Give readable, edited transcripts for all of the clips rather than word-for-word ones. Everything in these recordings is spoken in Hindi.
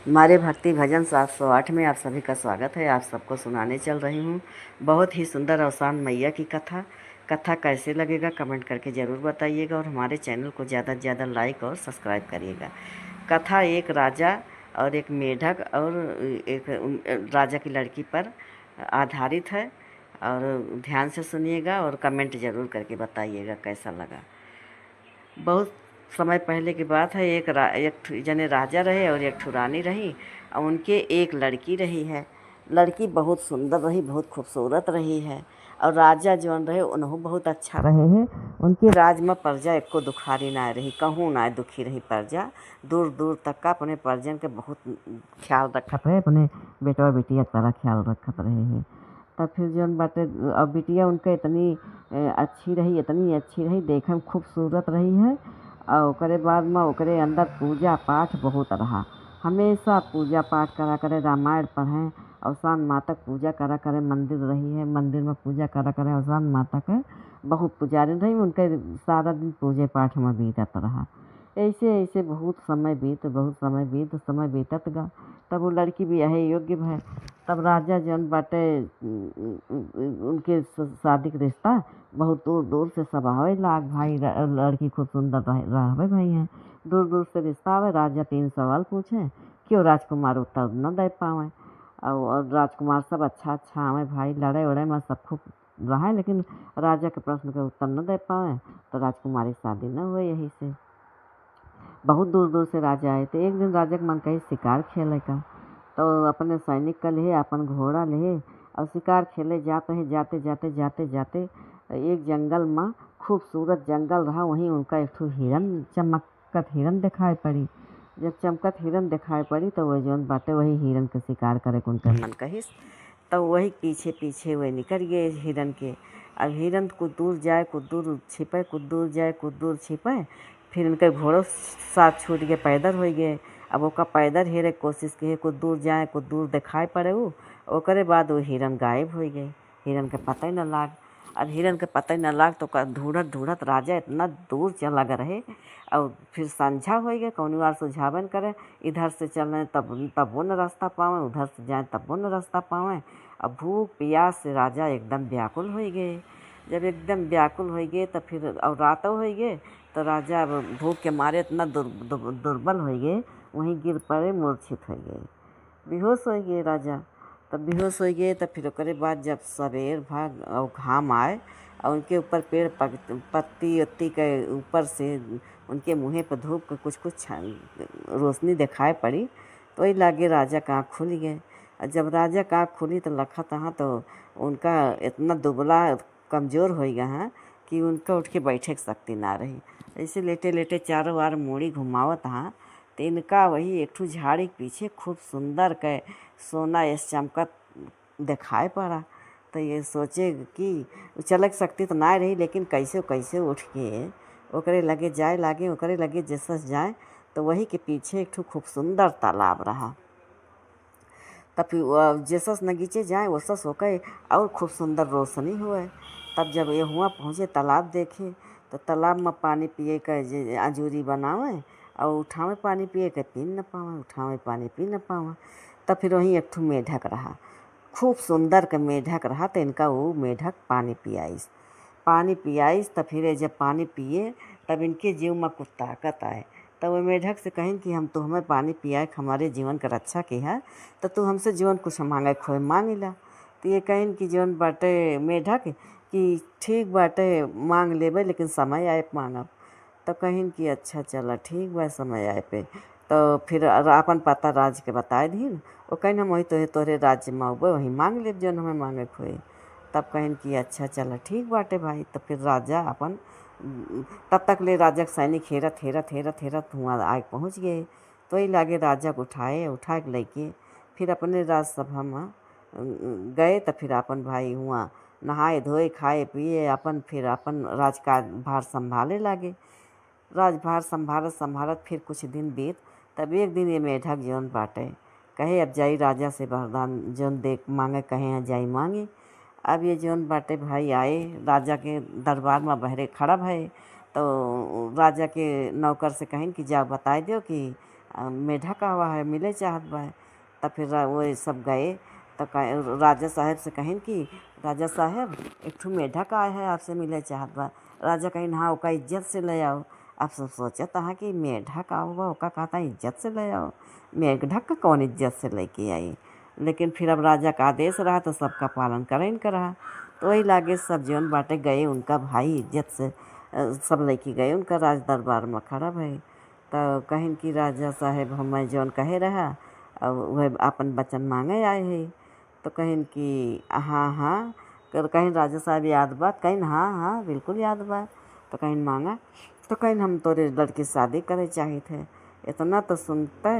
हमारे भक्ति भजन 708 में आप सभी का स्वागत है। आप सबको सुनाने चल रही हूँ बहुत ही सुंदर अवसान मैया की कथा। कथा कैसे लगेगा कमेंट करके ज़रूर बताइएगा और हमारे चैनल को ज़्यादा से ध्यादा लाइक और सब्सक्राइब करिएगा। कथा एक राजा और एक मेढक और एक राजा की लड़की पर आधारित है और ध्यान से सुनिएगा और कमेंट ज़रूर करके बताइएगा कैसा लगा। बहुत समय पहले की बात है। एक जने राजा रहे और एक ठो रानी रही और उनके एक लड़की रही है। लड़की बहुत सुंदर रही, बहुत खूबसूरत रही है और राजा जौन रहे उन्हों बहुत अच्छा रहे हैं। उनके राज में प्रजा एको दुखारी ना रही, कहूँ ना दुखी रही प्रजा। दूर दूर तक का अपने प्रजन के बहुत ख्याल रखत रहे, अपने बेटवा बेटिया का तरह ख्याल रखत रहे हैं। तब फिर जौन बाटे और बिटिया उनके इतनी अच्छी रही, देखे में खूबसूरत रही है। और ओकरे बाद में ओकरे अंदर पूजा पाठ बहुत रहा। हमेशा पूजा पाठ करा करे, रामायण पढ़ें और शान माता पूजा करा करे। मंदिर रही है, मंदिर में पूजा करा करे और शान माता के बहुत पुजारी रही। उनके सारा दिन पूजे पाठ में बीतत रहा। ऐसे ऐसे समय बीतत गा। तब वो लड़की भी यही योग्य है। तब राजा जौन बाटे उनके शादी के रिश्ता बहुत दूर दूर से सब आवे लाग भाई। लड़की खूब सुंदर रहवे भाई हैं। दूर दूर से रिश्ता आवे। राजा 3 सवाल पूछे, क्यों राजकुमार उत्तर न दे पावे। और राजकुमार सब अच्छा अच्छा आवे भाई, लड़े उड़े में सब खूब रहा, लेकिन राजा के प्रश्न के उत्तर न दे पावे तो राजकुमारी शादी न हुए। यही से बहुत दूर दूर से राजा आए थे। एक दिन राजा के मन कही शिकार खेले का, तो अपने सैनिक का ले अपन घोड़ा ले और शिकार खेले जाते एक जंगल में, खूबसूरत जंगल रहा, वहीं उनका एक ठो चमकत हिरन दिखाई पड़ी। जब चमकत हिरन दिखाई पड़ी तो वह जौन बाटे वही हिरन के शिकार करे के उनका मन कहिस। तो वही पीछे पीछे वह निकल गए हिरन के। अब हिरन कुछ दूर जाए, कुछ दूर छिपे, कुछ दूर जाए, कुछ दूर छिपे। फिर उनके घोड़ों साथ छूट गए, पैदल हो गए। अब ओका पैदल हेरे कोशिश की, कुछ दूर जाए, कुछ दूर दिखाई पड़े वो। ओकरे बाद वो हिरन गायब हो गए। हिरन के पता ही न लाग। अब हिरन के पता ही न लाग तो ढूंढत ढूंढत राजा इतना दूर चला गए रहे। और फिर संझा हो गए, कौन बार सुझावन करे, इधर से चलें तब वो न रास्ता पावें, उधर से जाएं तब वो न रास्ता पावें। अब भूख प्यास से राजा एकदम व्याकुल हो गए। जब एकदम व्याकुल हो गए तो फिर और रात हो गए तो राजा भूख के मारे इतना दुर्बल हो गए, वहीं गिर पड़े, मूर्छित हो गए, बेहोश हो गए राजा। तब बेहोश हो गए तो फिर ओकरे बाद जब सवेर भाग और घाम आए और उनके ऊपर पेड़ पत्ती उत्ती के ऊपर से उनके मुँह पर धूप के कुछ रोशनी दिखाई पड़ी, तो वही लागे राजा का आँख खुल गए। और जब राजा का आँख खुली तो लखा तहाँ तो उनका इतना दुबला कमज़ोर हो गया है कि उनका उठ के बैठे की शक्ति ना रही। ऐसे लेटे लेटे चारों बार मूड़ी घुमावत हाँ, तो इनका वही एक ठो झाड़ी के पीछे खूब सुंदर के सोना ऐसे चमकत दिखाई पड़ा। तो ये सोचे कि चलक सकती तो ना रही, लेकिन कैसे कैसे उठ के ओकरे लगे जाए लागे। ओकरे लगे जैसा जाए तो वही के पीछे एक ठो खूब सुंदर तालाब रहा। तब फिर जैसा नगीचे जाए वैसा सोके और खूब सुंदर रोशनी हुए। तब जब ये हुआ पहुँचे तालाब देखे तो तालाब में पानी पिए का आजूरी बनावे और उठावे पानी पिए के पी न पावे, उठावे पानी पी न पावे। तब फिर वहीं एक ठो मेढक रहा, खूब सुंदर के मेढक रहा। तो इनका वो मेढक पानी पियाइस। तब फिर जब पानी पिए तब इनके जीव में कुछ ताकत आए। तब वो मेढक से कहें कि हम तो हमें पानी पियाए हमारे जीवन का रक्षा की है, तो तू हमसे जीवन कुछ मांगे खोए मांग ला। तो ये कहें कि जीवन बाटे मेढक कि ठीक बाटे मांग लेबे, लेकिन समय आए मांगब। तो कहें कि अच्छा चला ठीक बा, समय आए पे। तो फिर अपन पता राज के बताए दीन। वो कहें हम वही तोहरे राज्य में आबे, वहीं मांग लेब जौन हमें मांगे खोए। तब कहें कि अच्छा चला ठीक बाटे भाई। तो फिर राजा अपन तब तक ले राजा के सैनिक हेरत हुआ आग पहुँच गए। तो ही लागे राजा को उठा के लेके फिर अपने राजसभा में गए। तो फिर अपन भाई हुआ नहाए धोए खाए पिए फिर अपन राजभार संभाले लागे। राजभार संभालत फिर कुछ दिन बीत। तब एक दिन ये मेढक जौन बाटे कहे अब जाई राजा से वरदान जौन देख मांगे, कहे जाई मांगे। अब ये जौन बाटे भाई आए राजा के दरबार में बहरे खड़ा भये। तो राजा के नौकर से कहें कि जाओ बताए दो कि मेढक आवा है मिले चाहत बा। तब फिर वो सब गए तो राजा साहब से कहिन कि राजा साहब एक ठो मेढक आए है आपसे मिले चाहत बा। राजा कहिन हाँ ओका इज्जत से ले आओ। आप सब सोचत हाँ कि मेढक आओ बा ओका कहता इज्जत से ले आओ, मेढक का कौन इज्जत से लेके आई। लेकिन फिर अब राजा का आदेश रहा तो सबका पालन करें का रहा। तो वही लागे सब जौन बाटे गए उनका भाई इज्जत से सब लेके गए उनका राज दरबार में खड़ा भई। तो कहिन कि राजा साहेब हमें जौन कहे रहा अब वह अपन वचन मांगे आए है। तो कहिन कि हाँ हाँ कहिन राजा साहब याद बा। कहिन हाँ हाँ बिल्कुल याद बा। तो कहिन मांगा। तो कहिन हम तोरे लड़की शादी करे चाहिए थे। इतना तो सुनते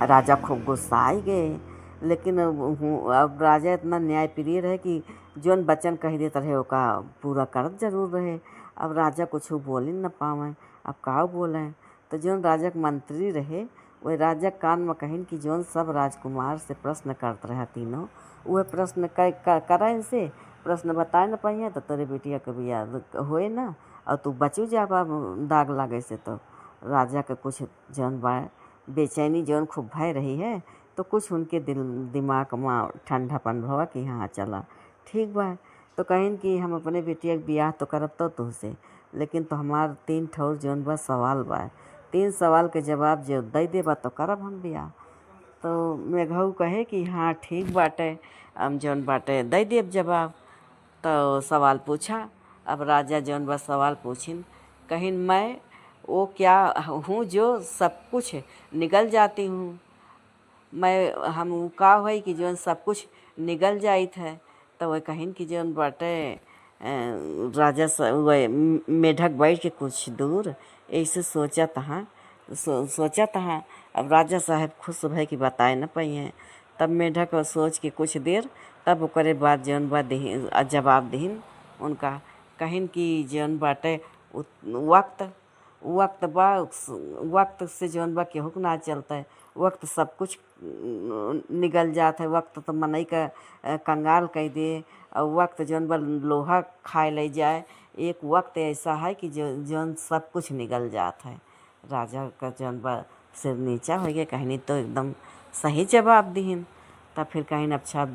राजा खूब गुस्साए गए। लेकिन अब राजा इतना न्यायप्रिय रहे कि जौन वचन कह देता रहे ओका पूरा करत जरूर रहे। अब राजा कुछ बोल ही न पावे, अब का बोले। तो जौन राजा के मंत्री रहे वह राजा कान में कहिन कि जौन सब राजकुमार से प्रश्न करते रहे तीनों वह प्रश्न करा इनसे प्रश्न बताए न पाइए तो तेरे बेटिया कभी याद होए ना और तू बचू जाबा दाग लागे से। तो राजा के कुछ जौन बा बेचैनी जौन खूब भय रही है तो कुछ उनके दिमाग में ठंडापन भवा कि हाँ चला ठीक बा। तो कहिन कि हम अपने बेटिया के बियाह तो करब तो तुझसे, लेकिन तो हमार 3 ठौर जौन बा सवाल बा। 3 सवाल के जवाब जो दे देबा तो करब हम बियाह। तो मेघऊ कहे कि हाँ ठीक बाटे हम जौन बाटे दे देब जवाब। तो सवाल पूछा। अब राजा जौन बा सवाल पूछिन कहिन मैं वो क्या हूँ जो सब कुछ निगल जाती हूँ। हम का हुई कि जौन सब कुछ निगल जाइत है। तो वह कहिन कि जौन बाटे राजा वह मेढक बैठ के कुछ दूर ऐसे सोचत हाँ। अब राजा साहब खुश भय कि बताए न पाइए। तब मेढक सोच के कुछ देर तब ओकरे बाद जौन बा जवाब दहिन उनका। कहिन कि जौन बाटे वक्त बा वक्त से जौन बा केहू ना चलता है। वक्त सब कुछ निगल जात है। वक्त तो मनई का कंगाल कह दे और वक्त जौन बा लोहा खाए ले जाए। एक वक्त ऐसा है कि जौन सब कुछ निगल जात है। राजा का जौन बा सिर नीचा हो गया। कहिनी तो एकदम सही जवाब दीन। तब फिर कहिन अच्छा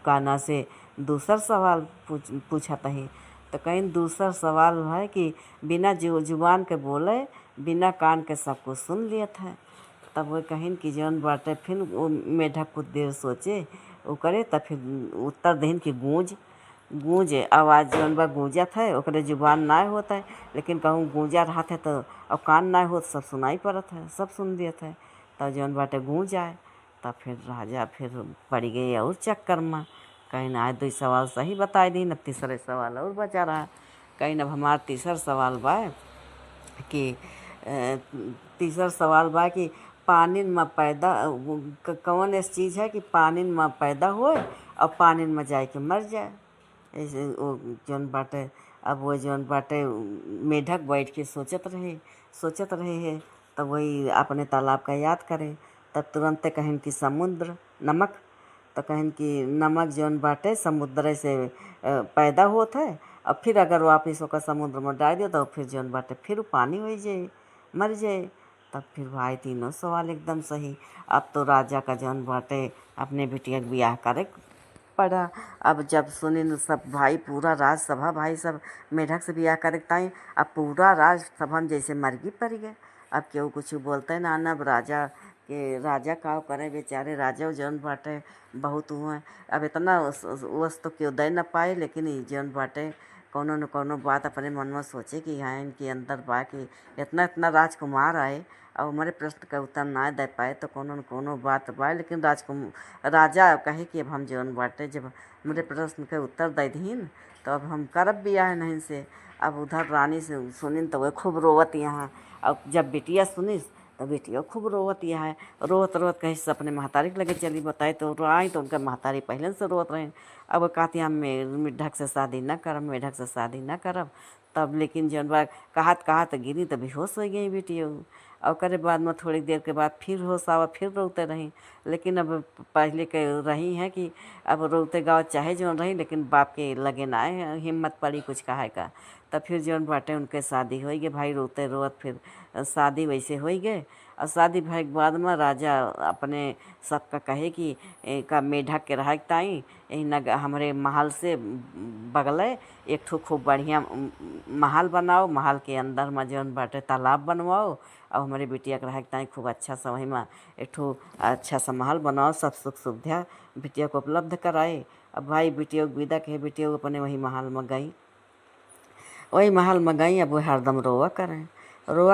काना से दूसरा सवाल पूछत है। तो कहीं दूसरा सवाल है कि बिना जुबान के बोले बिना कान के सब कुछ सुन लियत है। तब वो कहिन कि जौन बाटे फिर वो मेढक कुछ देर सोचे वो करे तब फिर उत्तर दहिन कि गूंज आवाज़ जौन बा गूंजत है ओकरे जुबान ना होता है लेकिन कहूँ गूंजा रहत है तो अब कान ना हो सब सुनाई पड़त है सब सुन देत है। तब जौन बाटे गूंज आए तब फिर राजा फिर पड़ गए और चक्कर में। कहीं ना 2 सवाल सही बताए दी न तीसरे सवाल और बचा रहा। कहीं अब हमारा तीसरा सवाल बा कि तीसरा सवाल बा कि पानी में पैदा कौन ऐसी चीज़ है कि पानी में पैदा होए और पानी में जाए के मर जाए। ऐसे वो जौन बाटे अब वो जौन बाटे मेढक बैठ के सोचत रहे है। तब वही अपने तालाब का याद करे। तब तुरंत कहिन कि समुद्र नमक। तो कहिन कि नमक जौन बाटे समुद्र से पैदा होता है और फिर अगर वापिस होकर समुद्र में डाल दियो तो फिर जौन बाटे फिर पानी हो जाए मर जाए। तब फिर भाई तीनों सवाल एकदम सही। अब तो राजा का जौन बाटे अपने बिटिया के ब्याह करे पड़ा। अब जब सुनिन सब भाई पूरा राजसभा भाई सब मेढक से ब्याह करे ताई अब पूरा राजसभा में जैसे मरगी पड़ गए। अब केहू कुछ बोलते ना अब राजा का करे बेचारे राजा जौन बाटे बहुत हुए। अब इतना वस्तु तो क्यों दे न पाए लेकिन जौन बाटे कोनो न कोनो बात अपने मन में सोचे कि हाँ इनके अंदर बा कि इतना राजकुमार आए और हमारे प्रश्न का उत्तर ना दे पाए तो कोनो न कोनो बात बा। लेकिन राजा कहे कि अब हम जौन बाटे जब मेरे प्रश्न के उत्तर दे दीन तो अब हम करब बियाह नहीं से। अब उधर रानी से सुनिन तो वह खूब रोवत यहाँ। और जब बिटिया सुनिस तो बेटिया खूब रोवत यहाँ रोवत कहीं से अपने महतारी के लगे चली बताए तो आई तो उनका महतारी पहले से रोवत रहे। अब कहती हम मेढक से शादी न करब। तब लेकिन जौन बा कहत गिरी तो बेहोश हो गई बेटिया। और करे बाद में थोड़ी देर के बाद फिर होश आवा फिर रोते रही। लेकिन अब पहले के रही हैं कि अब रोते गाँव चाहे जौन रही लेकिन बाप के लगे ना हिम्मत पड़ी कुछ कहे का। तब फिर जौन बाटे उनके शादी हो गए भाई रोते रोवत फिर शादी वैसे हो गए। और शादी भए के बाद में राजा अपने सबका कहे कि का मेढक के रह ताई यही नग हमरे महल से बगले एक ठो खूब बढ़िया महल बनाओ, महल के अंदर में जौन बाटे तालाब बनवाओ और हमारे बिटिया के रह ताई खूब अच्छा सा वही में एक ठो अच्छा सा महल बनाओ, सब सुख सुविधा बिटिया को उपलब्ध कराए। अब भाई बिटिया को विदा कहे, बिटिया को अपने वही महल में गई, वही महल में गई। अब वो हरदम रोआ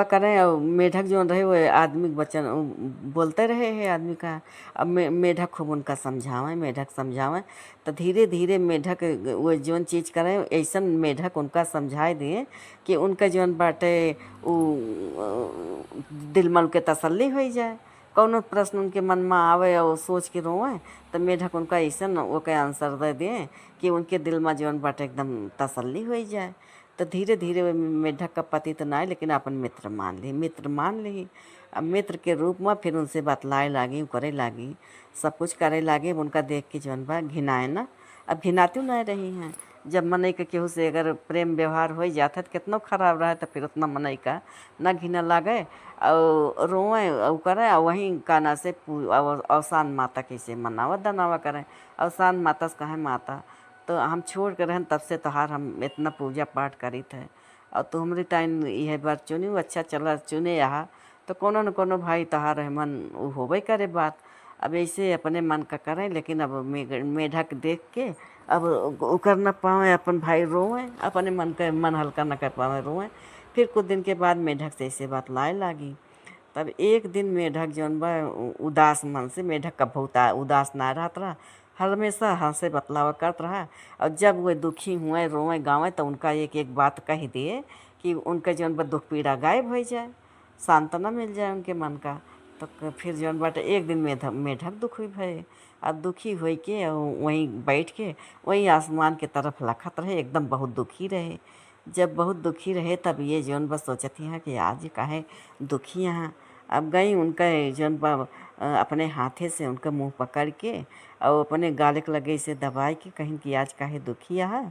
करें और मेढक जो रहे वो आदमी के वचन बोलते रहे है आदमी का। अब मेढक खूब उनका समझावें तो धीरे धीरे मेढक वो जौन चीज़ करें ऐसा मेढक उनका समझाए दिए कि उनका जौन बाटे उ दिल मन के तसल्ली हो जाए। कौनो प्रश्न उनके मन में आवे और सोच के रोए तो मेढक उनका ऐसा वो के आंसर दे दिए कि उनके दिल में जौन बाटे एकदम तसल्ली हो जाए। तो धीरे धीरे मेढक का पति तो ना लेकिन अपन मित्र मान ली। अब मित्र के रूप में फिर उनसे बतलाए लागी, करे लागी, सब कुछ करे लागे। उनका देख के जौन बा घिनाए ना, अब घिनाती ना रही हैं। जब मनई के केहू से अगर प्रेम व्यवहार हो जाता है तो कितना खराब रहा तो फिर उतना मनई का ना घिना लागे और रोए और करे। और वहीं काना से अवसान माता कैसे मनावा दनावा करें, अवसान माता से कहे माता तो हम छोड़ कर रहन तब से तोहार हम इतना पूजा पाठ करी थे और तू हमारी टाइम यह बार चुनी अच्छा चला चुने यहाँ तो कोनो न कोनो भाई तोहार मन होबे करे बात। अब ऐसे अपने मन का करें लेकिन अब मेढक देख के अब वो कर न पाए, अपन भाई रोए, अपने मन हल्का न कर पाए रोए। फिर कुछ दिन के बाद मेढक से ऐसे बात लाए लागी। तब एक दिन मेढक जौन बा उदास मन से, मेढक का बहुत उदास ना रहत रहा, हमेशा हंसे बतलावा करत रहा। और जब वो दुखी हुए रोए गाँवे तो उनका एक एक बात कह दिए कि उनका जौन बा दुख पीड़ा गायब हो जाए, सांत्वना मिल जाए उनके मन का। तो फिर जौन बाटे एक दिन मेढक दुखी भये। अब दुखी हो के वहीं बैठ के वहीं आसमान के तरफ लखत रहे, एकदम बहुत दुखी रहे। जब बहुत दुखी रहे तब ये जौन बस सोचती हैं कि आज काहे दुखी हैं। अब गई उनका जौन बा अपने हाथे से उनका मुंह पकड़ के और अपने गाले के लगे से दबाई के कहीं कि आज काहे दुखी है।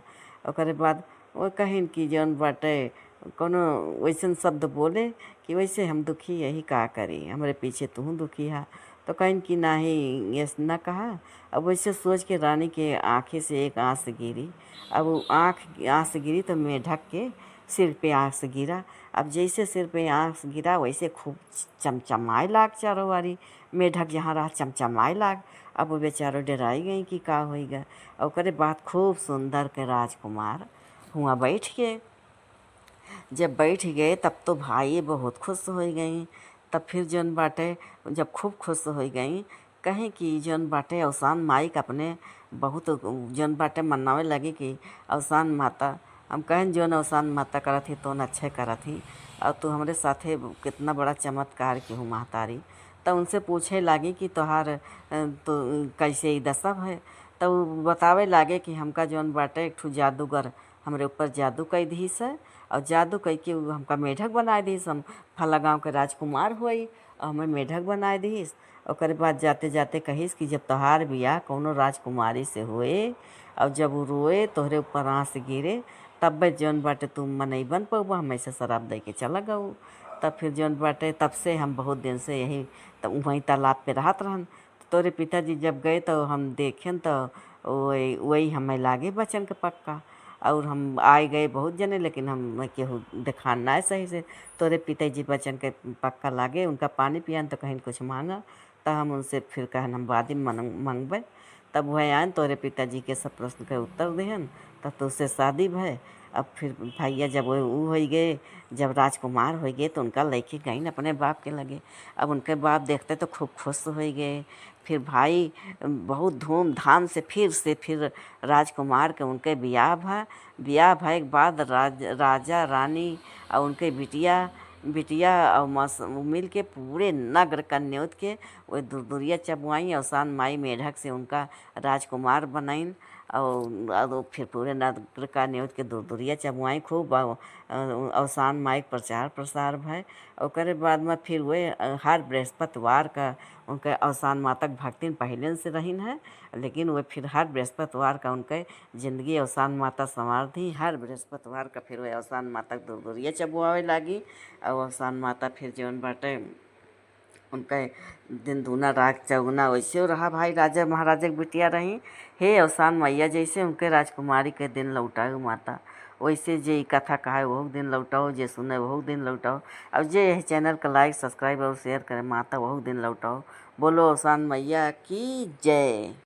और बाद वो कहीं कि जौन बाटे कोनो वैसन शब्द बोले कि वैसे हम दुखी यही का करी, हमारे पीछे तू दुखी है। तो कहीं कि ना ही ये ना कहा। अब वैसे सोच के रानी के आँखें से एक आँस गिरी। अब वो आँस गिरी तो मेढक के सिर पे आँस गिरा। अब जैसे सिर पे आँस गिरा वैसे खूब चमचमाए लाग चारों वारी, मेढक जहाँ रहा चमचमाए लाग। अब वो बेचारो डराई गई कि का होएगा। और करे बात खूब सुंदर के राजकुमार हुआ बैठ के। जब बैठ गए तब तो भाई बहुत खुश हो गई। तब फिर जौन बाटे जब खूब खुश हो गई कहें कि जौन बाटे अवसान माई का अपने बहुत जौन बाटे मनावे लगी कि अवसान माता, हम कहें जौन अवसान माता करत थी तो अच्छे करत थी और तू हमारे साथे कितना बड़ा चमत्कार की हूँ महतारी। तो उनसे पूछे लागी कि तोहार तो कैसे ही दशा है। तो बतावे लागे कि हमका जौन बाटे एक ठू जादूगर हमरे ऊपर जादू कई दीस है और जादू कई के हमका मेढक बनाए दीस, हम फला गाँव के राजकुमार हुई और हमें मेढक बनाए दीस। और बाद जाते जाते कहिस कि जब तोहार बियाह कौनो राजकुमारी से हुए और जब वो रोए तोहरे ऊपर आँस गिरे तब जौन बाटे तुम मन नहीं बन पाऊ, हम ऐसे शराब दे के चला गऊ। तब फिर जौन बाटे तब से हम बहुत दिन से यही तब वहीं तालाब पे रहत रहन। तोरे पिताजी जब गए तो हम देखें तो वही हमें लागे बचन के पक्का। और हम आए गए बहुत जने लेकिन हम केहू दिखान ना है सही से। तोरे पिताजी बचन के पक्का लागे, उनका पानी पियान तो कहीं कुछ मांगा तो हम उनसे फिर कहन हम बाद में मंगबे। तब वह आन तोरे पिताजी के सब प्रश्न के उत्तर देहन तब तो उससे शादी भय। अब फिर भैया जब वो हो गए, जब राजकुमार हो गए तो उनका लड़की गई अपने बाप के लगे। अब उनके बाप देखते तो खूब खुश हो गए। फिर भाई बहुत धूमधाम से फिर राजकुमार के उनके ब्याह भय के बाद राजा रानी और उनके बिटिया और मिल के पूरे नगर का न्योत के वो दुरिया चबुआई अवसान माई मेढक से उनका राजकुमार बनाइन। और फिर पूरे नगर का न्योत के दुरिया चबुआई खूब अवसान माई प्रचार प्रसार भय। और बाद में फिर वे हर बृहस्पतिवार का उनके अवसान माता भक्तिन पहले से रहीन है लेकिन वे फिर हर बृहस्पतिवार का उनके ज़िंदगी अवसान माता संवार दी। हर बृहस्पतिवार का फिर वे अवसान माता दुरिया चबुआवे लागी और अवसान माता फिर जौन बाटे उनका दिन दूना रात चौगुना वैसे हो रहा भाई। राजा महाराजा की बिटिया रही, हे अवसान मैया जैसे उनके राजकुमारी के दिन लौटाओ माता, वैसे जे ई कथा कहा वह दिन लौटाओ, जे सुने वह दिन लौटाओ। अब जे यह चैनल का लाइक सब्सक्राइब और शेयर करें माता वह दिन लौटाओ। बोलो अवसान मैया की जय।